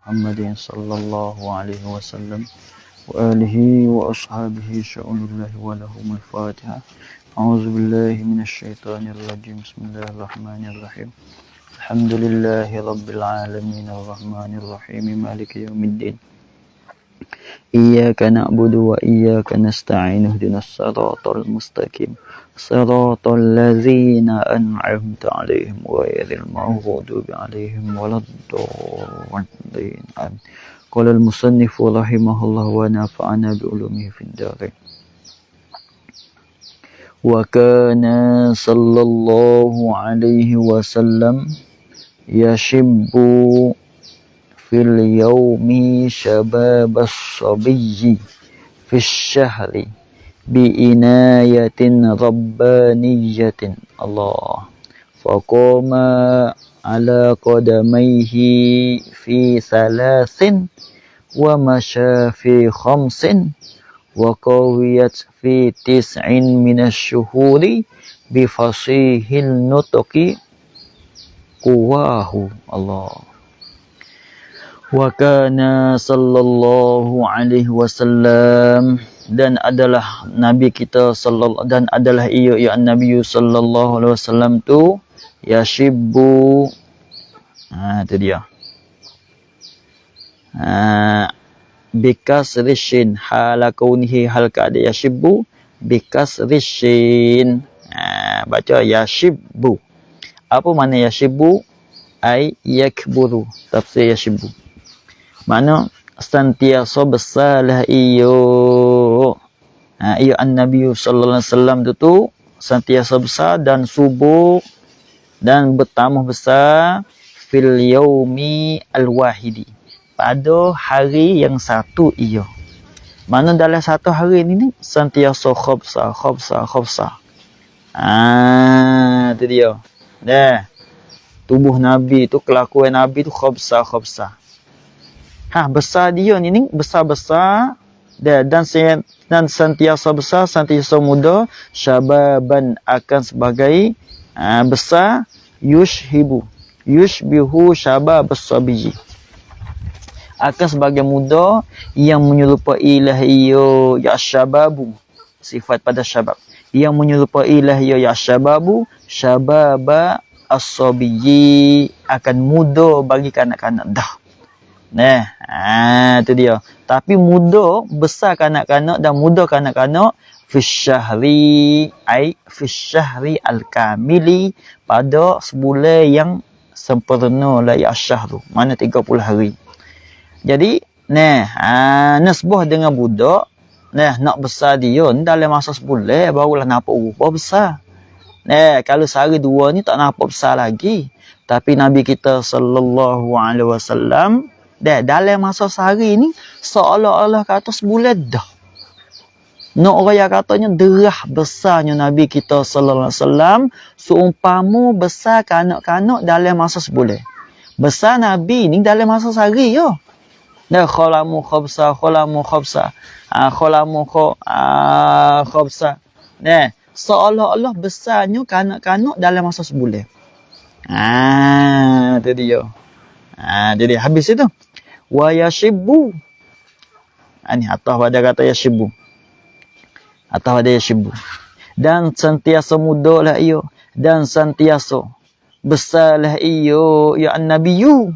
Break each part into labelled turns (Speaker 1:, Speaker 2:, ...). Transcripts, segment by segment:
Speaker 1: محمد صلى الله عليه وسلم وآله وأصحابه شأن الله ولهم الفاتحة. أعوذ بالله من الشيطان الرجيم. بسم الله الرحمن الرحيم. الحمد لله رب العالمين الرحمن الرحيم مالك يوم الدين. إياك نعبد وإياك نستعين اهدنا الصراط المستقيم صراط الذين أنعمت عليهم غير المغضوب عليهم ولا الضالين. قال المصنف رحمه الله ونفعنا بعلومه في الدارين. وكان صلى الله عليه وسلم يشب في اليوم شباب الصبي في الشهر بإناية ربانية الله، فقام على قدميه في 3 ومشى في 5 وقويت في 9 من الشهور بفصيح النطق قواه الله. Wa kana sallallahu alaihi wasallam, dan adalah nabi kita dan adalah ia Nabi sallallahu alaihi wasallam tu yashibbu, itu dia, bikasrishin hala kaunihi, hal keada yashibbu bikasrishin, baca yashibbu. Apa makna yashibbu? Ay yakburu, tafsir yashibbu, makna sentiasa besarlah iyo. Iyo an-Nabi sallallahu alaihi wasallam tu sentiasa besar dan subur dan bertambah besar fil yaumi al-wahidi, pada hari yang satu iyo. Mana dalam satu hari ni sentiasa khobsa. Itu dia. Dah. Tubuh Nabi tu, kelakuan Nabi tu khobsa. Besar dia ni besar-besar dan sentiasa besar, sentiasa muda, syababan akan sebagai besar, yushbihu syabab as-sabiyyi, akan sebagai muda yang menyerupai lah iyo ya syababu, sifat pada syabab yang menyerupai lah iyo ya syababu, syababa as-sabiyyi, akan muda bagi kanak-kanak dah. Itu dia. Tapi muda besar kanak-kanak dan muda kanak-kanak fi syahri al-kamili, pada sebulan yang sempurna la ya syahru, mana 30 hari. Jadi nisbah dengan budak, nak besar dia dalam masa sebulan barulah nampak rupa besar. Kalau sehari dua ni tak nampak besar lagi. Tapi Nabi kita sallallahu alaihi wasallam dalam masa sehari ni seolah-olah kata sebulan dah. Nak orang yang katanya derah besarnya Nabi kita sallallahu alaihi wasallam, seumpama besar kanak-kanak dalam masa sebulan. Besar Nabi ni dalam masa sehari yo. Khalamu khabsa. Seolah-olah besarnya kanak-kanak dalam masa sebulan. Itu dia. Jadi habis itu. Wa yashibbu. Ini atas pada kata yashibbu. Dan sentiasa muda lah iyo. Dan sentiasa besarlah iyo ya an-nabiyyu.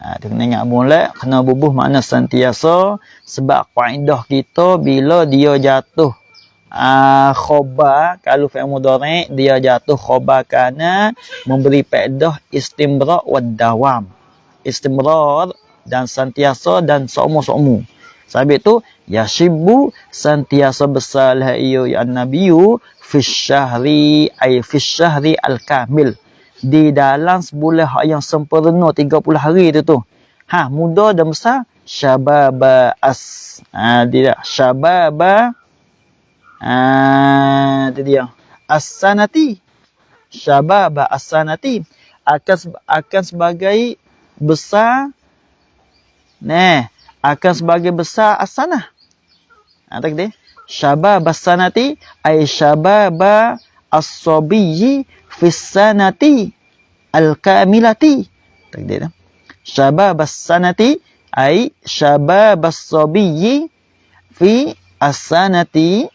Speaker 1: Dia kena ingat mulai, kena bubuh makna sentiasa. Sebab kaedah kita bila dia jatuh khobar, kalau fi'il mudhari' dia jatuh khobar kana memberi faedah istimrar wa dawam. Istimrar dan sentiasa dan seumu-seumu. Sebab itu yashibbu, sentiasa besarlah iyo ya nabiyyu fi syahri al-kamil, di dalam sebulan yang sempurna 30 hari itu tu. Muda dan besar syababa syababa itu dia. As-sanati. Syababa as-sanati. Akan sebagai besar. Akan sebagai besar as-sanah. Tak dia? Syababa as-sanati. Ay syababa as-sabiyyi fi sanati al-kamilati. Tak dia? Syababas sanati ai syababas sabiyyi fi as-sanati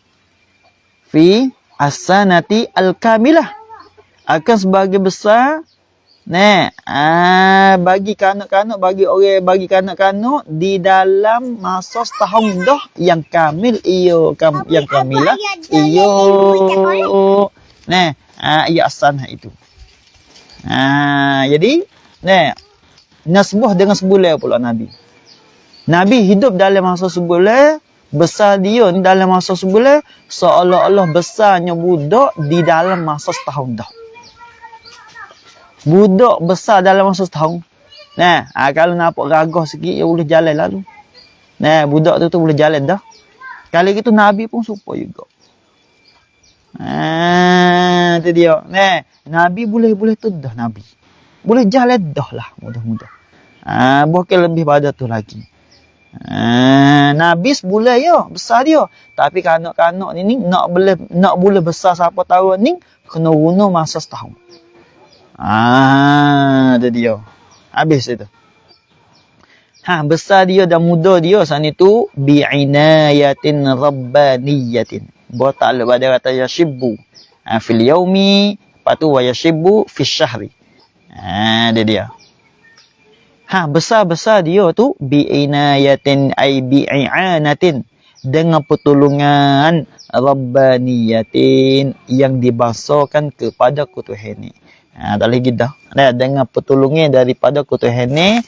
Speaker 1: al-kamilah. Akan sebagai besar bagi kanak-kanak, bagi kanak-kanak di dalam masa setahun dah yang kamil yang kamilah ia as-sanah itu. Jadi nasbuh dengan sebulan pula Nabi. Nabi hidup dalam masa sebulan, besar dia dalam masa sebulan, seolah-olah besarnya budak di dalam masa setahun dah. Budak besar dalam masa setahun. Kalau nampak gagah sikit, dia boleh jalan lalu. Budak tu boleh jalan dah. Kali gitu Nabi pun supaya juga. Itu dia. Nabi boleh tu dah Nabi. Boleh jalan dah lah mudah-mudah. Bukan lebih pada tu lagi. Nabi sebulan ya, besar dia. Tapi kanak-kanak ni nak boleh besar siapa tahu ni kena guna masa setahun. Itu dia. Habis itu. Besar dia dan muda dia sana itu bi'inayatin rabbaniyatin. Bahawa ta'ala pada kata yashibbu fil yaumi, lepas tu wa yashibbu fil syahri. Dia dia. Besar-besar dia tu bi'inayatin ay bi'anatin, dengan pertolongan rabbaniyatin yang dibasakan kepada kutuhan ni. Tak lagi dah. Dengan pertolongan daripada kutuhan ni,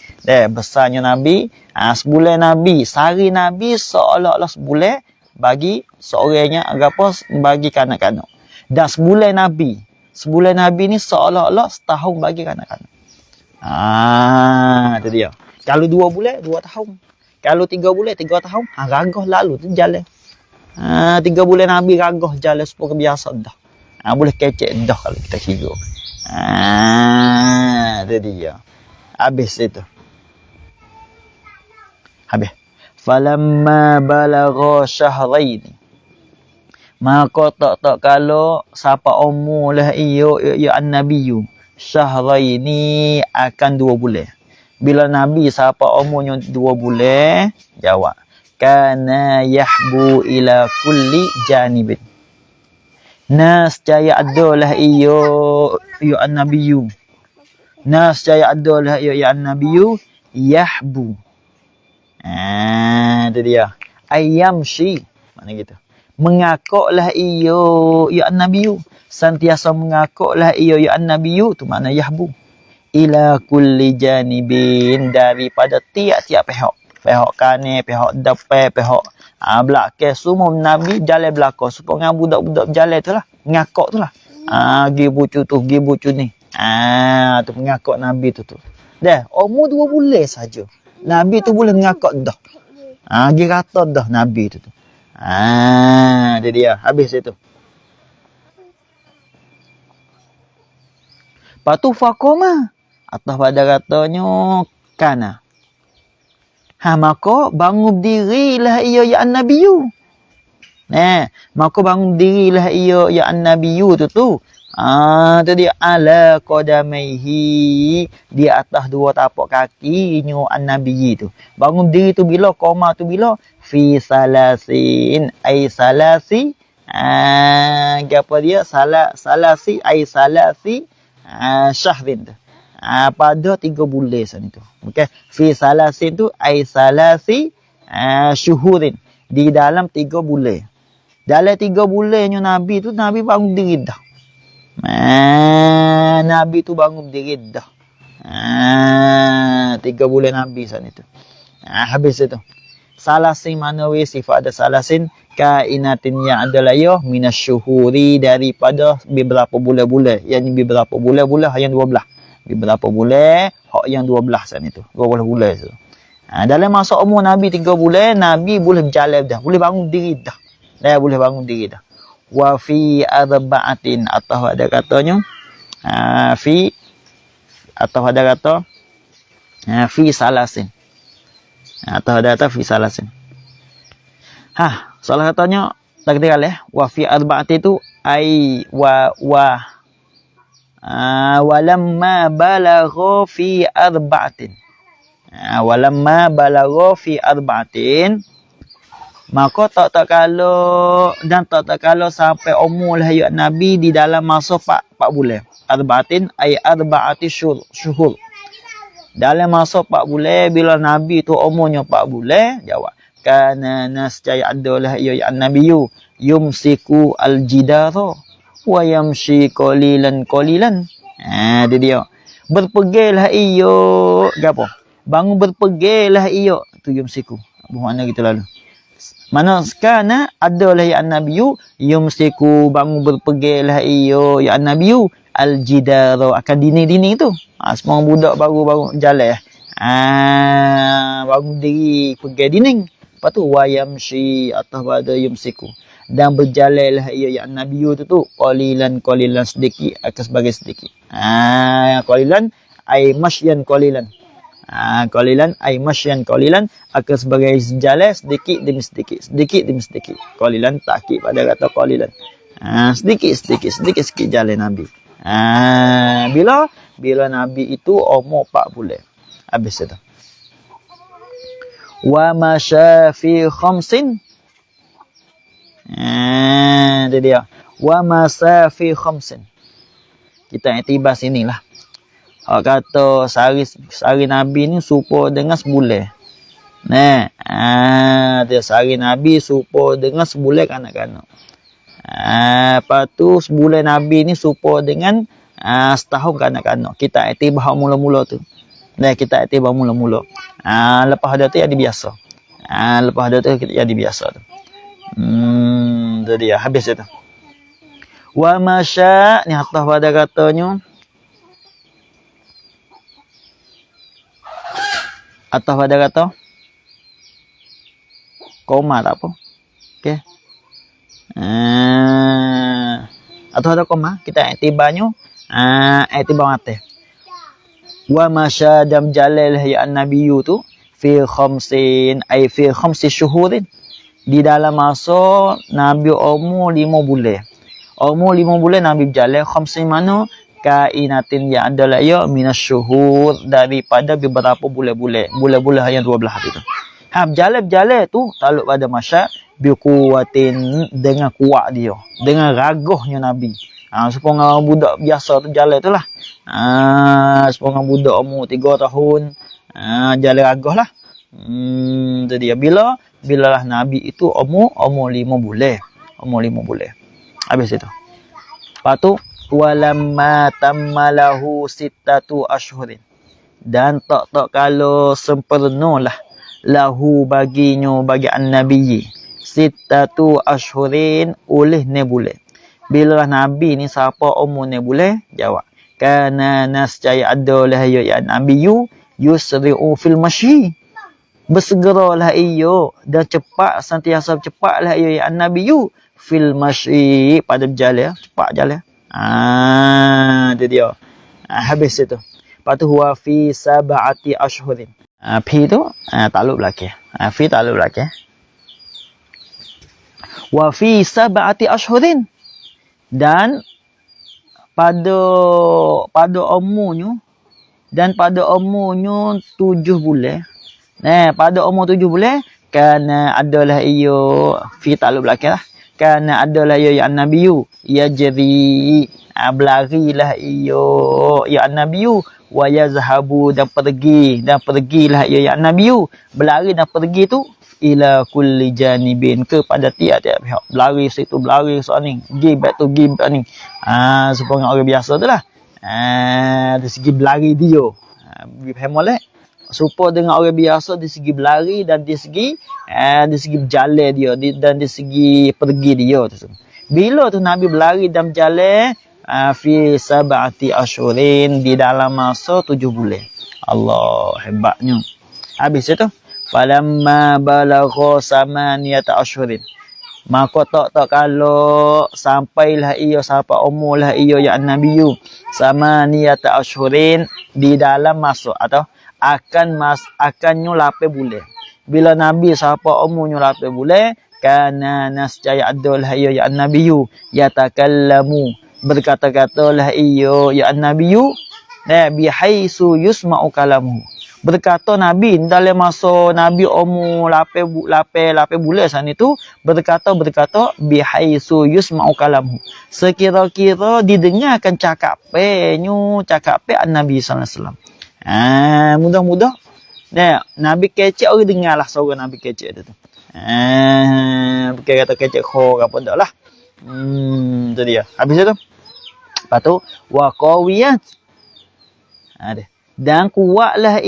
Speaker 1: besarnya Nabi, sebulan Nabi, sehari Nabi seolah-olah sebulan bagi seorangnya apa bagi kanak-kanak. Dan sebulan Nabi ni seolah-olah setahun bagi kanak-kanak. Itu dia. Kalau 2 bulan, 2 tahun. Kalau 3 bulan, 3 tahun, ragah lalu tu jalan. 3 bulan Nabi ragah jalan seperti biasa dah. Boleh kecek dah kalau kita kira. Itu dia. Habis itu. Habis. Falamma balagha syahrain. Maka tak kalau siapa umur lah ya an-nabiyyu. Syahraini akan 2 bulan. Bila Nabi siapa umurnya 2 bulan, jawab. Kana yahbu ila kulli janibin. Nascaya adalah ya an-nabiyyu. Nascaya adalah ya an-nabiyyu yahbu. Itu dia. Ayyamshi. Mana gitu. Mengakoklah ya an-nabiyyu. Sentiasa mengakoklah ya an-nabiyyu. Tu makna yahbu. Ila kulli janibin. Daripada tiap-tiap pihak. Pihak kanan, pihak depan, pihak belakang. Semua Nabi jalan belakang. Supaya budak-budak jalan tu lah. Ngakok tu lah. Gi bucu tu, gi bucu ni. Tu mengakok Nabi tu. Dah, umur 2 bulan saja. Nabi tu boleh ngakok dah. Gi rata dah Nabi tu. Dia dia. Habis itu. Lepas tu fakoma. Atas pada katanya kana. Maka bangun dirilah ia ya an-nabiyyu. Maka bangun dirilah ia ya an-nabiyyu tu. Tu dia ala qadamaihi, di atas 2 tapak kakinya an-nabiyyi tu. Bangun diri tu bila, koma tu bila, fi salasin ay salasi. Apa dia? Salasi ay salasi syahrin tu. Pada 3 bulan sana tu. Okey, fi salasin tu ay salasi syuhurin, di dalam 3 bulan. Dalam 3 bulannya Nabi tu, Nabi bangun diri dah. Nabi tu bangun diri dah. 3 bulan Nabi sana tu. Habis itu. Salasin mana sifat ada salasin kainatin yang adalah ya minasyuhuri, daripada beberapa bulan-bulan. Yang beberapa bulan-bulan yang 12. Beberapa bulan, hak yang 12 sana tu. 12 bulan tu. Dalam masa umur Nabi 3 bulan, Nabi boleh berjalan dah. Boleh bangun diri dah. Boleh bangun diri dah. Wa fi arba'atin, atau ada katanya fi, atau ada kata fi salasin, atau ada kata fi salasin. Salah katanya takdir wa fi arba'atin itu ai walamma balagha fi arba'atin. Walamma balagha fi arba'atin, maka tak kalau sampai umur hayat Nabi di dalam masa 4 bulan. Arba'atin ay arba'ati syuhur. Dalam masa 4 bulan, bila Nabi tu umurnya 4 bulan, jawab. Kana nascaya adalah ya Nabiyu yumsiku al-jidara wa yamshi qalilan. Dia dia. Berpegilah iyo, gapo? Bangun berpegilah iyo, tu yumsiku. Bermakna gitu lalu. Mana kana adalah ya Nabiyu yumsiku, bangun berpegilah iyo ya Nabiyu al-jidara, akan dinding-dinding tu. Semua budak baru jalan. Bangun diri pergi dinding. Lepas tu wayamshi atas pada yumsiku, dan berjalanlah ia ya Nabiyu tu qalilan sedikit akan sebagai sedikit. Qalilan ay masyan qalilan. Qalilan ay masyan qalilan akan sebagai jalan sedikit demi sedikit. Qalilan takkid pada kata qalilan. Sedikit jalan Nabi. Bila Nabi itu umur 4 bulan. Habis itu. Wa masya fi khamsin. Itu dia. Wa masya fi khamsin. Kita iktibar sinilah. Kata sehari Nabi ni serupa dengan sebulan. Dia sehari Nabi serupa dengan sebulan kanak-kanak. Lepas tu sebulan Nabi ni serupa dengan setahun kanak-kanak. Kita iktibar mula-mula tu. Kita iktibar mula-mula. Lepas ada tu jadi biasa. Jadi biasa tu. Tu dia. Habis itu. Wa masya, ni atas pada katanya. Atas pada kata. Koma tak apa. Okey. Atau ada koma, kita iktibarnya. Iktibar mati. Wa masya dam jalal ya Nabiyu tu fi khamsin ay fi khamsi syuhurin, di dalam masa Nabi umur 5 bulan. Umur 5 bulan Nabi berjalan. Khamsin mana? Kainatin yang adalah ya minasyuhur, daripada beberapa bulan-bulan. Bulan-bulan yang 12 hari tu. Berjalan tu taluk pada masya biquwatin, dengan kuat dia, dengan ragahnya Nabi. Sepengah budak biasa tu jalan tu lah. Sepengah budak umur 3 tahun, jalan ragah lah. Jadi bila lah Nabi itu umur 5 bulan. Umur 5 bulan. Habis itu. Lepas tu walamma tammalahu sittatu ashhurin, dan tak kalau sempurnalah lahu bagi an-nabiyyi sittatu ashhurin oleh ne bulan. Bila Nabi ni siapa umur ne bulan? Jawab. Kana nascaya adalah ya Nabiyu yusri'u fil masyi, bersegeralah iyo dan cepat, sentiasa cepatlah iyo ya Nabiyu fil masyi, pada berjalan, cepat jalan. Itu dia. Habis itu. Lepas tu huwa fi sab'ati ashhurin. Fi tu takluk belakang. Fi takluk belakang. Wa fi sab'ati ashhurin, dan pada umurnya 7 bulan. Pada umur 7 bulan, kana adalah iyo fi takluk belakang lah. Kana adalah ya Nabiyu yajri, berlarilah iyo ya Nabiyu, wa yazhabu, dan pergilah ya Nabiyu, berlari dan pergi tu ila kulli janibin, kepada tiap-tiap pihak. Berlari situ, berlari soal gi back ni. Supaya orang biasa tu lah. Dari segi berlari dia. Faham tak? Serupa dengan orang biasa di segi berlari, dan di segi berjalan dia, dan di segi pergi dia tu. Bila tu Nabi berlari dan berjalan fi sab'ati ashhurin, di dalam masa 7 bulan. Allah, hebatnya. Habis itu falamma balagha samaniyata ashhurin, maka tak kalau sampailah ia sampai umurlah ia ya Nabiyu samaniyata ashhurin, di dalam masa atau akannya 8 bulan. Bila Nabi sampai umurnya 8 bulan, kana nascaya adalah ia ya Nabiyu yatakallamu, berkata-katalah ia ya Nabiyu Bihaisu yusma'u kalamuhu. Berkata Nabi dalam masa Nabi umur 8 bulan sana itu berkata bihaisu yusma'u kalamuhu. Sekira-kira didengarkan cakapannya Nabi sallallahu alaihi wasallam. Mudah-mudah Nabi kecek orang dengarlah suara Nabi kecek tu. Bukan kata kecek khor apa dak lah. Tu dia. Habis tu. Lepas tu wa qawiyat. Dan kuatlah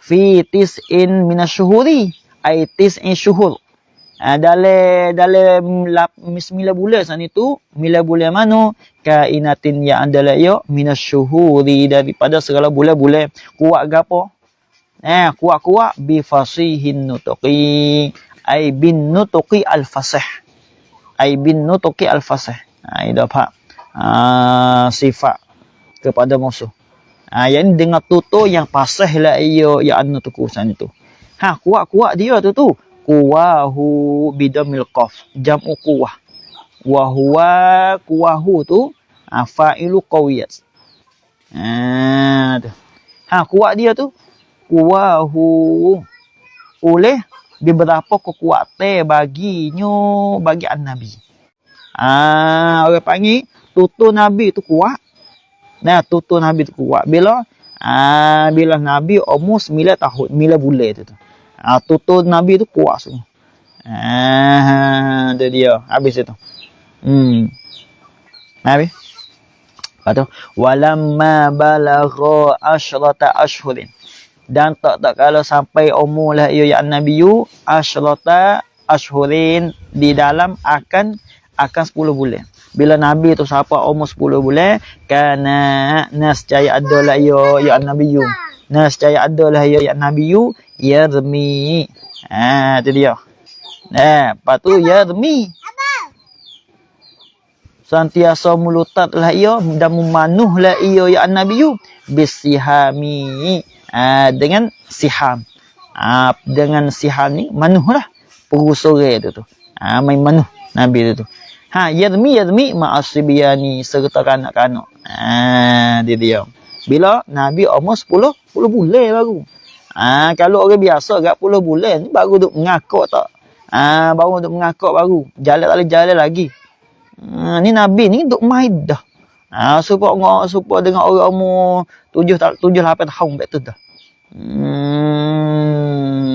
Speaker 1: fi tis'in minasyuhuri ai tis'in syuhur. Dalam 9 bulan sana itu 9 bulan mana kainatin yang adalah ya minasyuhuri daripada segala bulan-bulan. Kuat gapo? Kuat bi fasihin nutqi ai bin nutqi al fasih. Itu apa? Sifat kepada musuh. Yang ini dengan tutur yang fasih lah iyo ya anu tukusan itu. Kuat dia tu. Kuwahu bidamil qaf. Jam'u kuwah. Wa huwa kuwahu tu fa'ilu qawiyat. Kuat dia tu. Kuwahu oleh beberapa kekuatan bagi an-Nabi. Orang panggil tutur Nabi tu kuat. Tutur Nabi tu kuat. Bila Nabi umur 9 tahun, 9 bulan tu. Tutur Nabi tu kuat semua. Itu dia. Habis itu. Habis. Lepas tu. Walamma balagha asyrata ashhurin. Dan tak kalau sampai umur lah ya Nabi asyrata ashhurin di dalam akan 10 bulan. Bila Nabi tu sampai umur 10 bulan, kana nascaya adalah ya Nabi nascaya adalah ya Nabi yarmi. Itu dia. Lepas tu yarmi. Santiasa mulutatlah ia dan memanuhlah ia ya Nabi bisihami. Dengan siham. Dengan siham ni manuhlah perusore tu. Main manuh Nabi tu. Yarmi ma'asibiyani serta kanak-kanak. Dia. Bila Nabi umur 10 bulan baru. Kalau orang biasa 10 bulan ni baru duk mengakak tak. Baru duk mengakak baru. Jalan tak boleh jalan lagi. Ni Nabi ni duk main dah. Supaya dengan orang umur 7-8 tahun betul dah.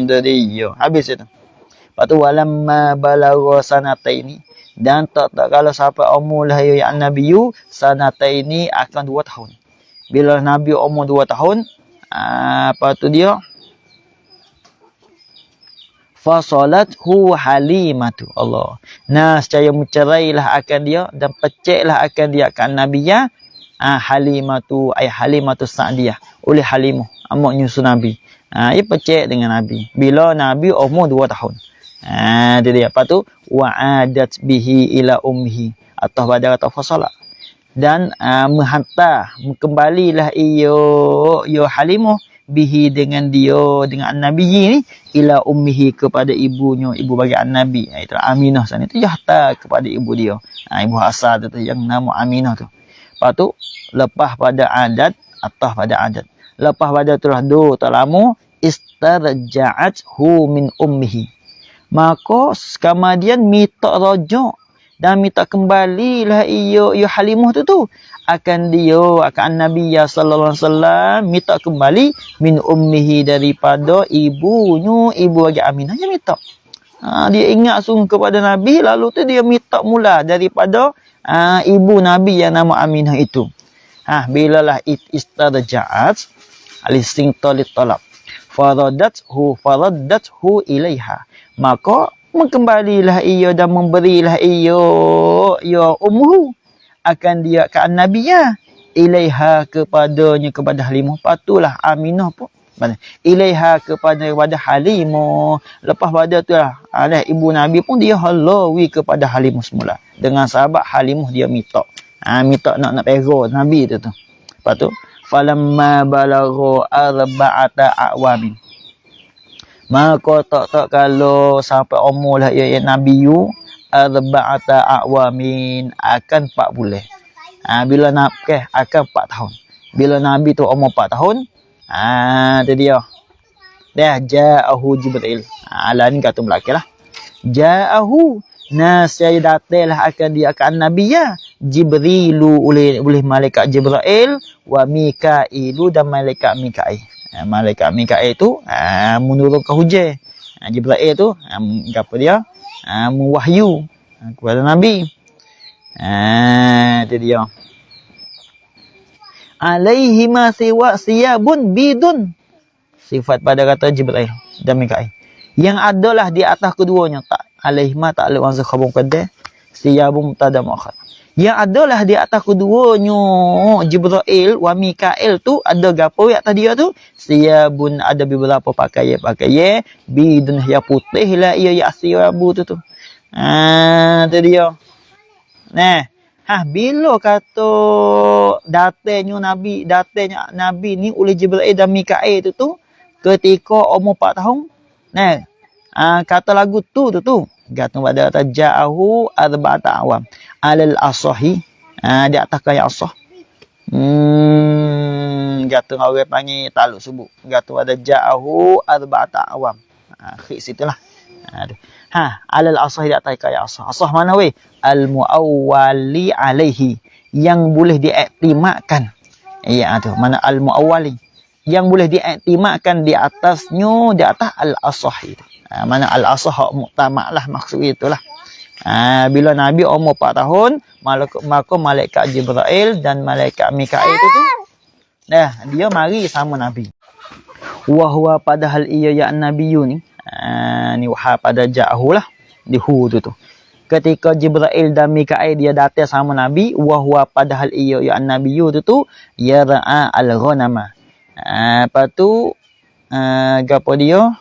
Speaker 1: Dia. Habis itu. Lepas tu walamma balagha sanataini. Dan tak kalau sampai umur lah ya Nabi sanataini akan 2 tahun. Bila Nabi umur 2 tahun, apa tu dia? Fasalathu halimatu. Allah. Secara mencerailah akan dia dan peceklah akan dia akan Nabi ya. Halimatu ay Halimatu Sa'diyah. Oleh Halimah, amak nyusu Nabi. Ia pecek dengan Nabi. Bila Nabi umur 2 tahun. Itu dia. Lepas tu wa'adat bihi ila ummihi atau pada kata fasalah. Dan menghantar kembalilah ia Halimah bihi dengan Nabi ni ila ummihi kepada ibunya, ibu bagi Nabi. Itu Aminah sana itu hantar kepada ibu dia. Ibu asal tu yang nama Aminah tu. Lepas tu lepas pada adat atau pada adat. Lepas pada telah tak lama istarja'athu min ummihi. Maka kemudian minta rajak dan minta kembalilah ia Halimah tu akan Nabi sallallahu alaihi wasallam minta kembali min ummihi daripada ibunya, ibu bagi Aminah dia minta. Dia ingat sungguh kepada Nabi, lalu tu dia minta mula daripada ibu Nabi yang nama Aminah itu. Bilalah istarja'at al-istintalit talab faradathu ilaiha. Maka mengembalilah ia dan memberilah ia ummuhu akan dia ke Nabi ya ilaiha kepadanya kepada Halimah. Patulah Aminah pun ilaiha kepada Halimah. Lepas pada tu lah ibu Nabi pun dia halawi kepada Halimah semula. Dengan sahabat Halimah dia minta. Minta nak pera Nabi tu. Lepas tu falamma balagha arba'ata a'wamin. Maka tak kalau sampai umur lah ya Nabi arba'ata a'wamin akan 4 bulan. Bila nak akan 4 tahun. Bila Nabi tu umur 4 tahun, tu dia. Dah ja'ahu Jibril. Lah ni kata belakang lah. Ja'ahu nasya datanglah akan dia akan Nabi ya. Jibrilu oleh malaikat Jibril wa Mikailu dan malaikat Mikail. Malaikat Mikail tu menurunkan hujan. Jibril tu apa dia? Mewahyu kepada Nabi. Itu dia. Alaihi ma siwa siyabun bidun. Sifat pada kata Jibril dan Mikail. Yang adalah di atas keduanya tak. Alaihi ma ta'aluk ansa khabun qadah. Siyabun mutada muakhar. Yang adalah di atas keduanya Jibril wa Mikail tu ada gapo di atas dia tu? Siyabun ada beberapa pakaian bidun yang putih lah ia ya siyabu tu. Tu dia. Nah, bila kata datangnya Nabi ni oleh Jibril dan Mikail tu ketika umur 4 tahun. Nah, kata lagu tu. Kata pada kata ja'ahu arba'ata awam. Alal asahi. Di atas kaya asah. Kata orang panggil taluk subuh. Kata pada ja'ahu arba'ata awam. Khik situlah. Alal asahi di atas kaya asah. Asah mana weh? Al-mu'awwali alaihi. Yang boleh diiktimakkan. Ya tu. Mana al-mu'awwali. Yang boleh diiktimakkan di atasnya, di atas al-asahi. Mana al-asah muktamak lah maksud itulah. Bila Nabi umur 4 tahun, maka malaikat Jibril dan malaikat Mikail tu dia mari sama Nabi. Wahwa padahal ia ya Nabiyu ni. Ni wahai pada ja'ahu lah. Di hu tu. Ketika Jibril dan Mikail dia datang sama Nabi, wahwa padahal ia ya Nabiyu tu yara'a al-ghanama. Lepas tu gapo dia?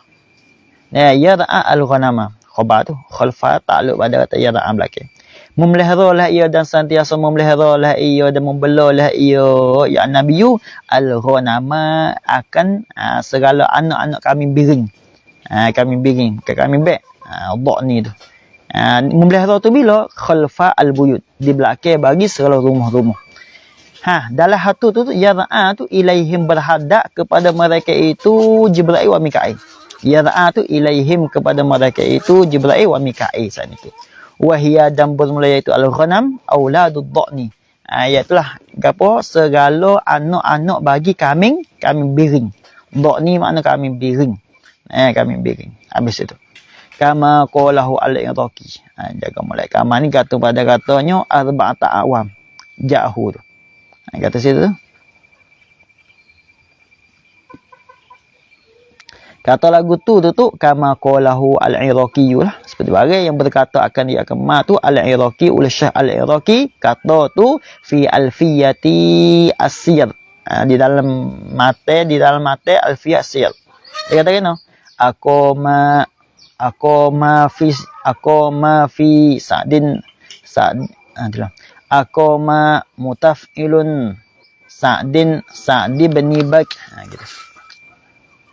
Speaker 1: Yara'a al-ghanama. Khabar tu khalfa ta'aluk pada kata yara'a belakang. Memeliharalah ia dan sentiasa memeliharalah ia dan membelalah ia ya Nabiyu al-ghanama akan segala anak-anak kami biring. Kami biring, kami bek. Dak ni tu. Memelihara tu bila khalfa al-buyut, di belakang bagi segala rumah-rumah. Dalam hatu tu yara'a tu ilaihim berhadap kepada mereka itu Jibril wa Mikail. Yara'a tu ilaihim kepada mereka itu Jibril wa Mikail saat itu. Wahia dan bermula iaitu al-ghanam auladud dha'ni. Iaitulah gapo segala anak-anak bagi kami biring. Dha'ni makna kami biring. Kami biring. Habis itu. Kama qalahu al-Iraqi. Jaga mulai kama ni kata pada katanya arba'ata awam. Ja'ahu tu. Kata situ. Kata lagu tu kama qalahu al-Iraqi lah. Seperti barang yang berkata akan dia akan ma tu al-Iraqi oleh Syekh al-Iraqi kata tu fi alfiyati as-siyar. Di dalam mate alfiyat siyar. Dia kata kena akoma fi sa'din akoma mutaf'ilun sa'di bani bak gitu.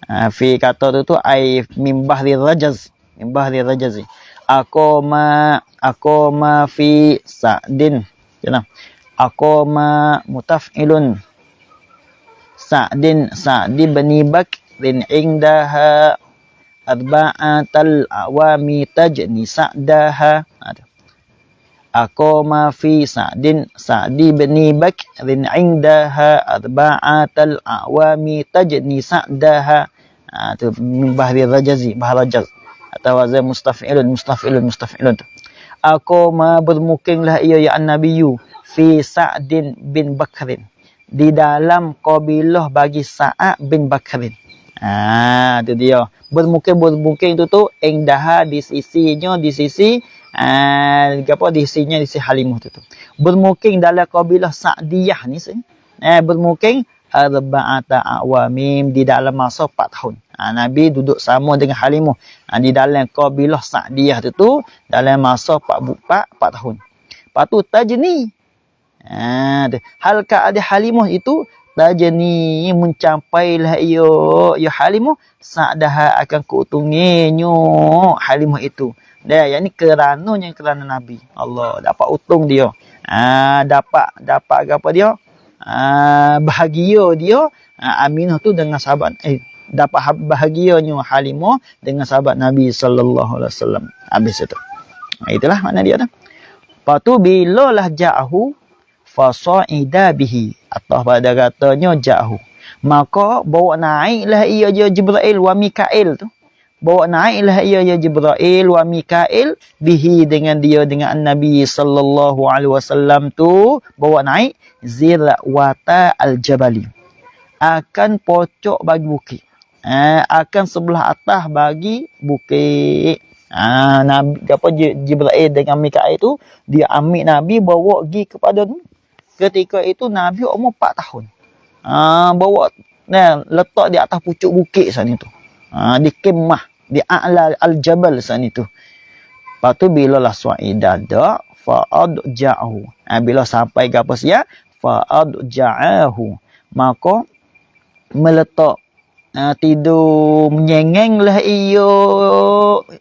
Speaker 1: Fi kata tu ai min bahri rajazi akoma fi sa'din jangan akoma mutaf'ilun sa'di bani bak rin indaha arba'atal awami tajni sa'daha. Aqama fi sa'di bani bakrin indaha arba'atal awami tajni sa'daha. Tu min bahri rajazi, bahar rajaz. Atau wazan mustaf'ilun tu. Aqama bermukinglah ia ya Nabiyu fi Sa'din bin Bakrin. Di dalam kabilah bagi Sa'ad bin Bakrin. Tu dia. Bermukim tu indaha di sisinya di sisi di sisi Halimah tu. Bermukim dalam kabilah Sa'diyah ni bermukim arba'ata awamim di dalam masa 4 tahun. Nabi duduk sama dengan Halimah di dalam kabilah Sa'diyah tu dalam masa 4 tahun. Lepas tu tajni. Hal keadaan Halimah itu tajni mencapailah ya Halimah sa'daha akan keutungannya Halimah itu. Yang ni kerana Nabi. Allah dapat untung dia. Dapat apa dia? bahagia dia Aminah tu dengan sahabat dapat bahagianya Halimah dengan sahabat Nabi sallallahu alaihi wasallam. Habis itu. Itulah makna dia tu. Lepas tu bila lah ja'ahu fasa'ida bihi atau pada katanya ja'ahu, maka bawa naiklah ia Jibril wa Mikail tu. Bawa naiklah ia Jibril wa Mikail bihi dengan dia dengan Nabi sallallahu alaihi wasallam tu bawa naik zirwata al-jabali, akan pocok bagi bukit, akan sebelah atas bagi bukit. Nabi apa Jibril dengan Mikail tu dia ambil Nabi bawa pergi kepada tu. Ketika itu Nabi umur 4 tahun. Bawa letak di atas pucuk bukit sana tu. Di kemah, di a'la al-jabal sana tu. Lepas tu bila lah suaidah dak fa'adja'ahu. Bila sampai ke apa sia? Fa'adja'ahu. Maka meletak tidur menyengenglah iyo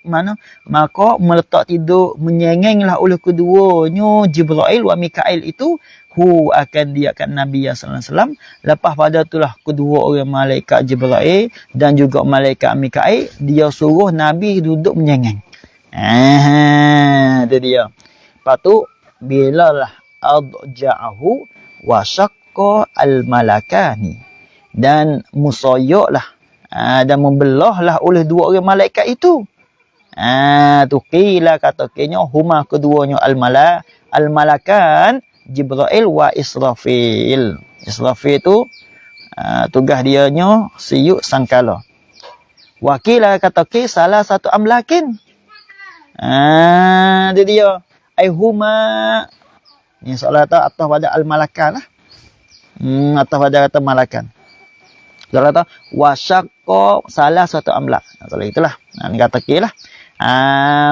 Speaker 1: mana, maka meletak tidur menyengenglah oleh keduanya Jibril wa Mikail itu akan dia akan Nabi sallallahu alaihi wasallam. Lepas pada itulah kedua orang malaikat Jibril dan juga malaikat Mikail dia suruh Nabi duduk menyengeng. Itu dia. Lepas tu bilalah adja'ahu wa syaqqa al-malakani, dan musayaklah dan membelahlah oleh dua orang malaikat itu. Tu qila kata kenya huma keduanya al-malakan Jibril wa Israfil. Israfil tu tugas dianya siuk sangkala. Wakila kata ke salah satu amlakin. Dia dia ai huma ni soalan atas pada al-malakan lah. Atas pada kata malakan. Dia kata wasyaqqa salah satu amlak. Kalau itulah. Ni kata kilah.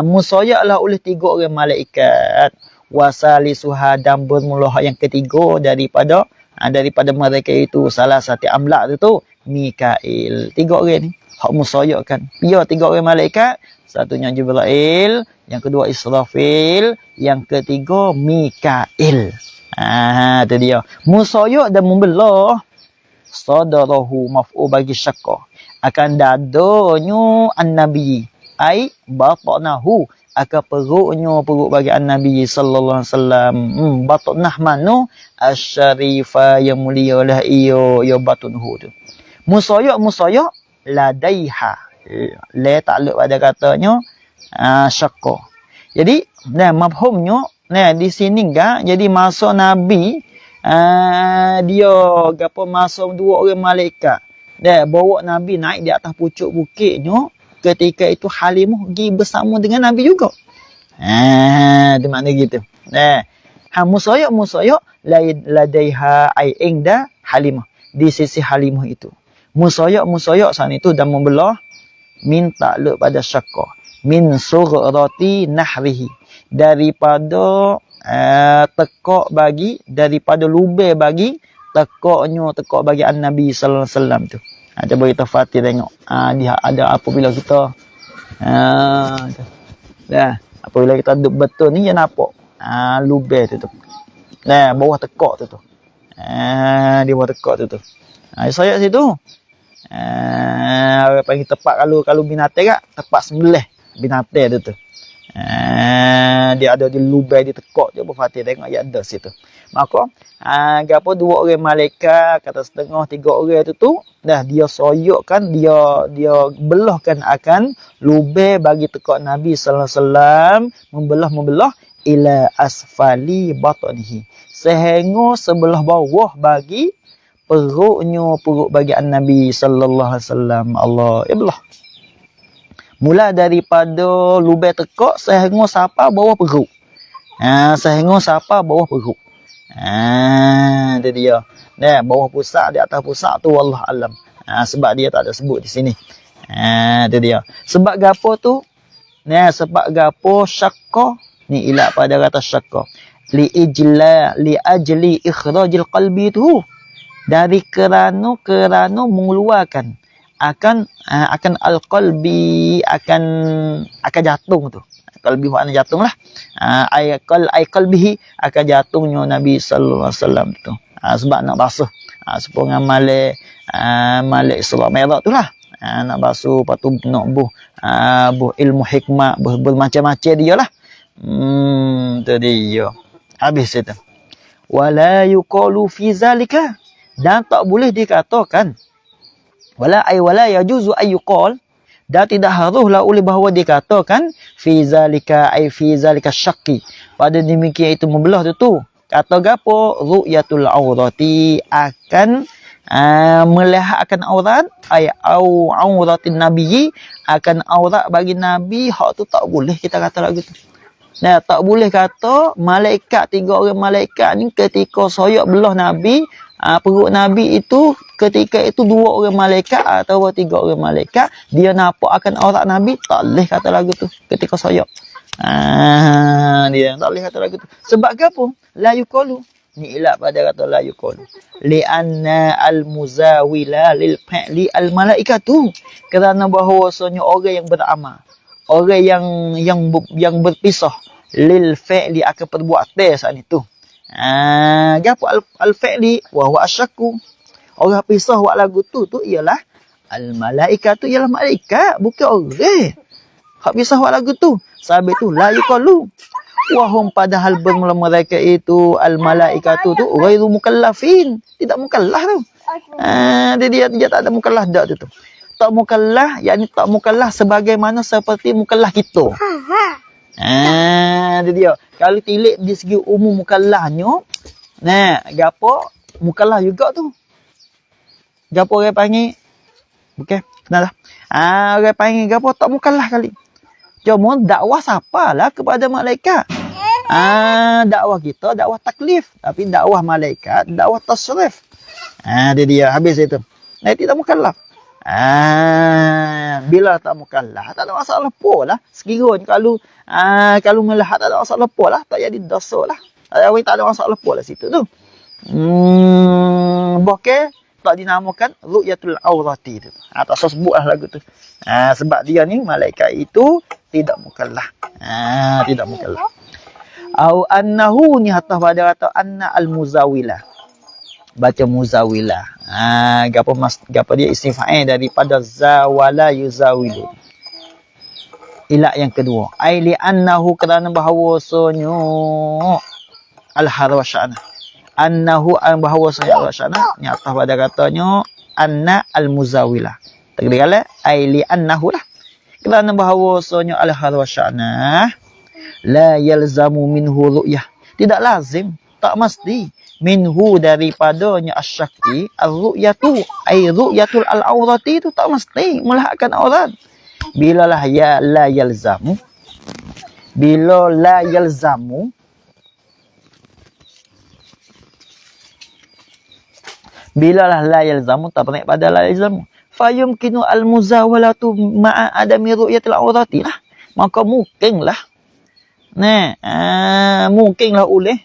Speaker 1: Musayaklah oleh 3 orang malaikat. Wasalisuha dan bermula yang ketiga daripada mereka itu salah satu amlak itu Mikail. 3 orang ni hak musayakkan. Dia 3 orang malaikat, satunya Jibril, yang kedua Israfil, yang ketiga Mikail. Itu dia. Musayak dan membelah sadarahu maf'ul bagi syaqqa, akan dadanya an-nabi ai batnahu, akan perut bagi an-nabi sallallahu alaihi wasallam. Batnah manu asy-syarifa yang mulia lah ia batnuhu tu. Musayak ladaiha, la takluk pada katanya syaqqa. Jadi mafhumnya di sini enggak, jadi masa nabi dia gapo masuk 2 orang malaikat dia bawa Nabi naik di atas pucuk bukitnya. Ketika itu Halimah pergi bersama dengan Nabi juga. Itu makna gitu. Musayak ladaiha ai inda Halimah, di sisi Halimah itu. Musayak sana itu dan membelah min takluk pada syaqqa min surati nahrihi, daripada tekak bagi, daripada lubang bagi tekak bagi an-Nabi sallallahu alaihi wasallam tu. Cuba kita fatih tengok. Dia ada apabila kita apabila kita duduk betul ni dia nampak lubang tu. Bawah tekak tu. Di bawah tekak tu. Saya situ. Panggil tepat kalau binatang tak, tepat sembelih binatang tu. Dia ada di lubang di tekak je berfatih tengok dia ada situ. Maka gapo 2 orang malaikat kata setengah 3 orang tu dah dia soyokkan, dia belahkan akan lubang bagi tekak Nabi sallallahu alaihi wasallam, membelah ila asfali batnihi, sehingga sebelah bawah bagi perut bagi an-Nabi sallallahu alaihi wasallam. Allah belah mula daripada lubang tekak sehingga sampai bawah perut. Sehingga sampai bawah perut. Itu dia. Bawah pusat, di atas pusat tu wallah alam. Sebab dia tak ada sebut di sini. Itu dia. Sebab gapo tu? Sebab gapo syaqqa ni ilah pada kata syaqqa. Li ajli ikhrajil qalbi tu. Dari kerana mengeluarkan akan al-qalbi, akan jantung tu. Qalbi makna jantung lah. Ay qalbihi, akan jantungnya Nabi sallallahu alaihi wasallam tu. Sebab nak basuh. Supaya malik Isra Mi'raj tu lah. Nak basuh, lepas tu nak buh ilmu hikmah, bermacam-macam dia lah. Tu dia. Habis itu. Wala yuqalu fi zalika. Dan tak boleh dikatakan. Wala yajuzu ayyuqal. Dan tidak haruslah oleh bahawa dikatakan fi zalika syakki. Pada demikian itu membelah tu. Kata gapo? Ru'yatul aurati akan melihat akan aurat au auratin nabiyyi akan aurat bagi nabi. Hak tu tak boleh kita kata lagu tu. Nah, tak boleh kata malaikat, 3 orang malaikat ni ketika soyak belah nabi, perut nabi itu ketika itu 2 orang malaikat atau 3 orang malaikat dia nampak akan aurat nabi. Tak boleh kata lagu tu ketika soyak. Dia tak boleh kata lagu tu. Sebab apa? La yuqalu. Ni ilat pada kata la yuqalu. Li'anna al-muzawila lil fi'li al-malaikatu. Kerana bahawasanya orang yang beramal, orang yang berpisah lil fi'li akan perbuatan saat itu. Gapo al-fi'li wa huwa asyakku. Orang pisah buat lagu tu ialah al-malaikatu, ialah malaikat, bukan orang. Hak pisah buat lagu tu. Sebab tu la yuqalu. Wahum padahal bermula mereka itu al-malaikatu tu ghairu mukallafin. Tidak mukallaf tu. Dia tak ada mukallaf dak tu. Tak mukallaf, yakni tak mukallaf sebagaimana seperti mukallaf kita. Dia. Kalau tilik di segi umum mukallafnya, gapo mukallaf juga tu. Gapo orang panggil? Okey, kenal dah. Orang panggil gapo tak mukallaf kali. Cuma dakwah siapalah kepada malaikat. Dakwah kita dakwah taklif, tapi dakwah malaikat dakwah tasrif. Dia habis itu. Tidak mukallaf. Bila tak mukallaf tak ada masalah polah. Sekiranya kalau melihat tak ada masalah polah, tak jadi dosa lah. Tak ada masalah polah situ tu. Okey, tak dinamakan ru'yatul aurati tu. Tak sebutlah lagu tu. Sebab dia ni malaikat itu tidak mukallaf. Tidak mukallaf. Au annahu ni hatta pada kata anna al-muzawilah. Baca muzawilah. Gapo dia isim fa'il daripada zawala yuzawilu. Ilat yang kedua. Ai li annahu kerana bahawasanya al-harwasyana. Annahu bahawasanya al-harwasyana ni hatta pada katanya anna al-muzawilah. Terkira ai li annahu lah. Kerana bahawasanya al-harwasyana la yalzamu minhu ru'yah. Tidak lazim, tak mesti minhu daripadanya asyaki ar-ru'yatu ay ru'yatul al-aurati itu tak mesti melihatkan aurat. Bila lah la yalzamu, bila la yalzamu, bila lah la yalzamu tak pernah pada la yalzamu, fayumkinu al-muzawalatu ma'a adami ru'yatil aurati lah. Maka mungkinlah mungkinlah oleh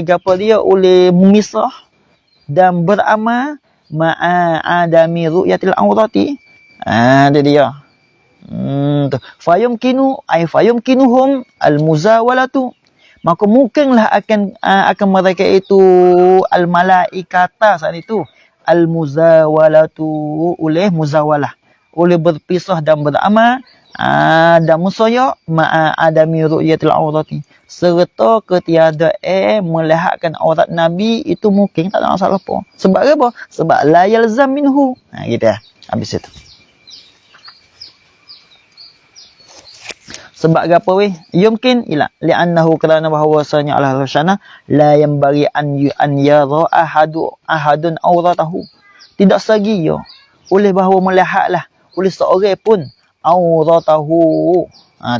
Speaker 1: gapo dia oleh memisah dan beramal ma'a adami ru'yatil aurati. Dia fayumkinuhum al-muzawalatu, maka mungkinlah akan mereka itu al-malaikata saat itu al-muzawalatu oleh muzawalah, oleh berpisah dan beramal dan musaya ma'a adami ru'yatil aurati, serta ketiada melihatkan aurat Nabi itu mungkin tak ada masalah apa. Sebab apa? Sebab la yalzam minhu. Gitu ya. Habis itu. Sebab apa weh? Yumkin ila li'annahu kerana bahawasanya Allah Rasyana la yanbaghi an yara ahadun auratahu. Tidak sagi ya oleh bahawa melihatlah oleh seorang pun auratahu.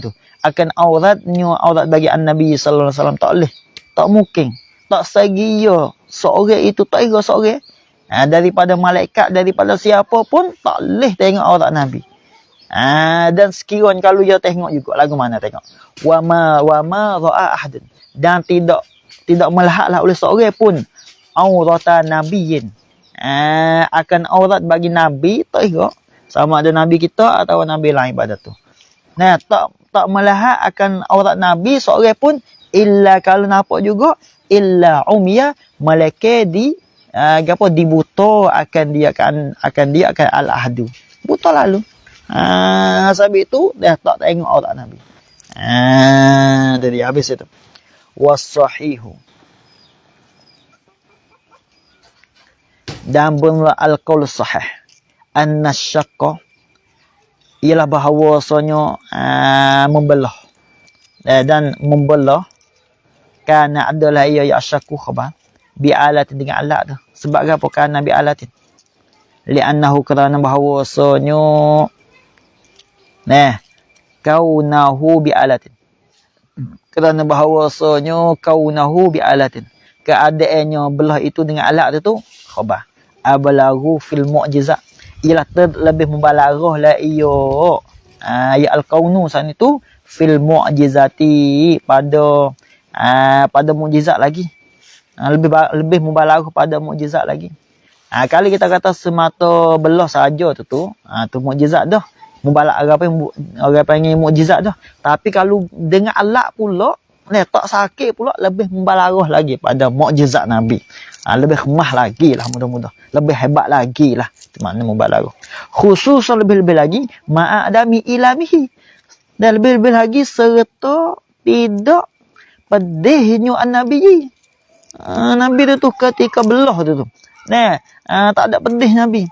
Speaker 1: Tu akan auratnya, aurat bagi Nabi sallallahu alaihi wasallam tak boleh. Tak mungkin. Tak sagi ya seorang itu tak kira seorang. Daripada malaikat, daripada siapa pun tak boleh tengok aurat Nabi. Dan sekiranya kalau dia tengok juga lagu mana tengok. Wa ma ra'a ahadun. Dan tidak melihatlah oleh seorang pun aurata nabiyyin. Akan aurat bagi Nabi tak kira. Sama ada Nabi kita atau Nabi lain pada tu. Tak melihat akan aurat Nabi seorang pun illa kalau nampak juga illa umya malaikat gapo dibuta akan dia akan al-ahdu. Buta lalu. Sebab itu dah tak tengok aurat Nabi. Jadi habis itu. Was-sahihu. Dan benar al-qaul sahih. An-nasyaqqa ialah bahawasanya membelah. Dan membelah kana adalah ia yasyaku khabar bi'alatin dengan alat tu. Sebab apa kana bi'alatin? Li'annahu kerana bahawasanya kaunahu bi'alatin. Kerana bahawasanya kaunahu bi'alatin. Keadaannya belah itu dengan alat tu khabar. Abalaghu fil mu'jizat. Ialah lebih membalarah lah iyo. Ya al-kaunu sana itu fil mu'jizati pada mukjizat lagi. Lebih mubalarah pada mukjizat lagi. Kalau kita kata semata belah saja tu mukjizat dah. Mubalarah apa yang orang panggil mukjizat dah. Tapi kalau dengan alat pula, tak sakit pula lebih mubalarah lagi pada mukjizat Nabi. Lebih khemah lagi lah mudah-mudah. Lebih hebat lagi lah. Itu makna mubalarah. Khususan lebih-lebih lagi ma'adami ilamihi. Dan lebih-lebih lagi serta tidak pedihnya an-Nabi. Nabi tu ketika belah tu. Tak ada pedih Nabi.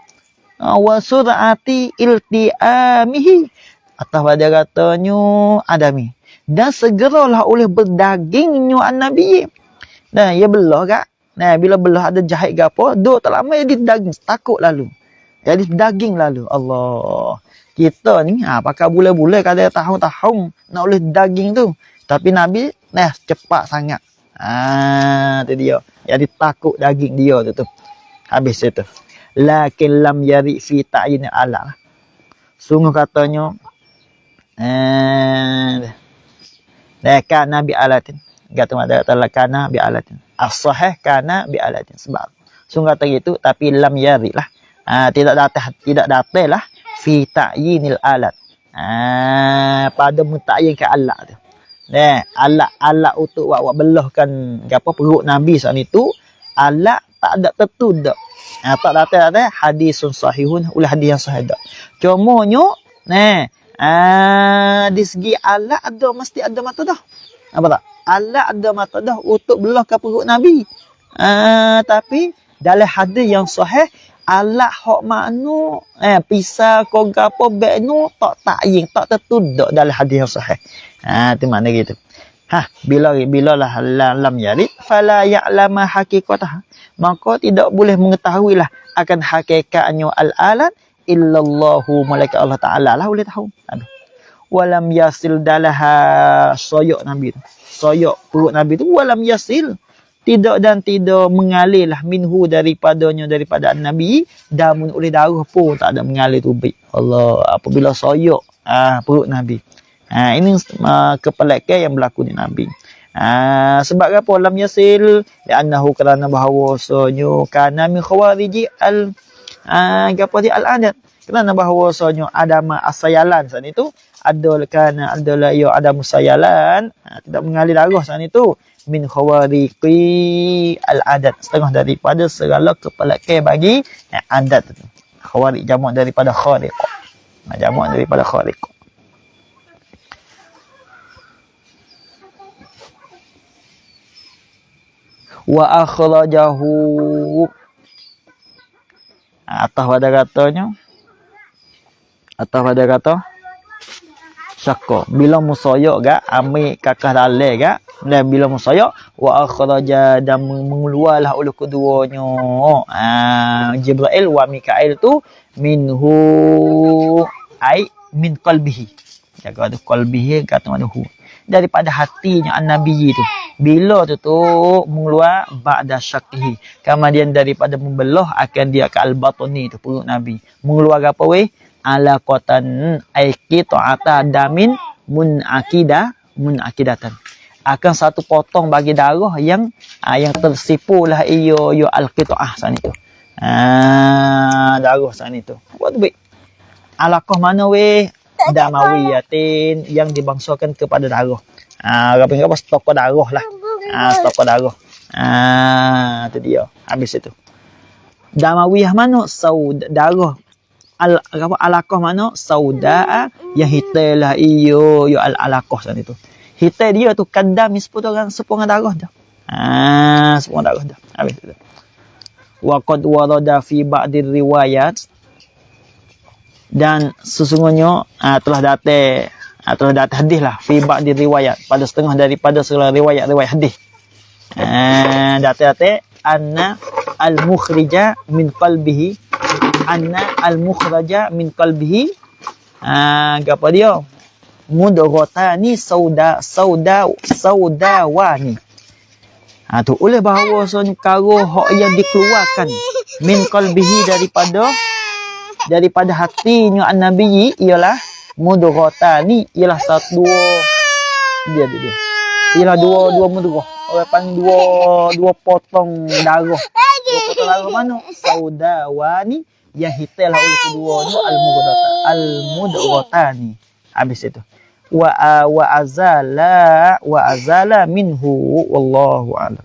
Speaker 1: Wa sur'ati iltiamihi. Atau pada katanya adami. Dan segeralah oleh berdagingnya an-Nabi. Ia belah kak. Bila belah ada jahit ke apa, duk tak lama jadi daging. Takut lalu. Jadi daging lalu. Allah. Kita ni pakai bulan-bulan kadang tahun-tahun nak oleh daging tu. Tapi Nabi cepat sangat. Itu dia. Jadi takut daging dia tu. Habis itu. Lakin lam yari fi ta'yin ala. Sungguh katanya kana bi alatin. Kata kana bi alatin. As-sahih kana bi alatin. Sebab sungguh kata gitu tapi lam yari lah. Tidak datang lah fi ta'yinil alat. Pada mutakyin ke alat tu. Alat untuk buat belahkan perut Nabi saat itu, alat tak ada tentu dak. Tak datang hadisun sahihun ulah hadis yang sahih dak. Cumanya di segi alat mesti ada mata dah. Apa tak? Alat ada mata dah untuk belahkan perut Nabi. Tapi dalam hadis yang sahih alat hak makna pisau ko gapo beg nu tak takyin tak tentu dak dalam hadis yang sahih. Itu makna gitu. Bila lah lam yarid fala ya'lama haqiqatah. Maka tidak boleh mengetahui lah akan hakikatnya al-alat illallahu malaikat Allah Taala lah boleh tahu. Walam yasil dalaha soyok Nabi tu. Soyok perut Nabi tu walam yasil tidak mengalir lah minhu daripada Nabi damun oleh darah pun tak ada mengalir tubik. Allah apabila soyok perut Nabi. Ini kepelakan yang berlaku di Nabi. Sebab apa lam yasil li'annahu kerana bahawasanya kana min khawariji al-adat. Kerana bahawasanya adama asayalan saat itu adalah ya adamu sayalan tidak mengalir darah saat itu min khawariki al-adat setengah daripada segala kepelakan bagi adat itu. Khawarij jamak daripada khariq. Jamak daripada khariq. Wa akhrajahu atas pada kata syakka bila musayak gak ambil kakah dalil gak dan bila musayak wa akhraja dan mengeluarlah oleh keduanya Jibril wa Mikail tu minhu ai min qalbihi jaga tu qalbihi kata manuhu daripada hatinya an-nabi tu bila tu mengeluar ba'da syakhi kemudian daripada membelah akan dia ke al-batni tu perut Nabi mengeluar apa weh alaqatan aiki ta'ata damin munakidatan akan satu potong bagi darah yang tersipulah iyo al-qita'ah sana tu darah sana tu buat baik alaqah mana weh damawiyatin yang dibangsakan kepada darah Orang panggil apa? Stokor darah lah. Stokor darah. Tu dia. Habis itu. Damawiyah mana? Darah. Alaqah mana? Saudaa yang hitam lah iyo alaqah sana itu. Hitam dia tu kadam sepuluh darah dah. Sepuluh darah dah. Habis itu. Wa qad warada fi ba'dir riwayat, dan sesungguhnya telah datang hadis lah fi ba'dir riwayat, pada setengah daripada segala riwayat hadis. Datang anna al-mukhrija min qalbihi, apa dia? Mudghatani saudawani. Tu oleh bahawasanya perkara hak yang dikeluarkan min qalbihi daripada hatinya an-nabi ialah mudghatani, ialah satu dia. Ialah dua mudghah. Orang panggil dua potong darah. Dua potong darah mana? Saudawani yang hitam lah oleh keduanya al-mudghatani. Habis itu. Wa azala minhu wallahu a'lam.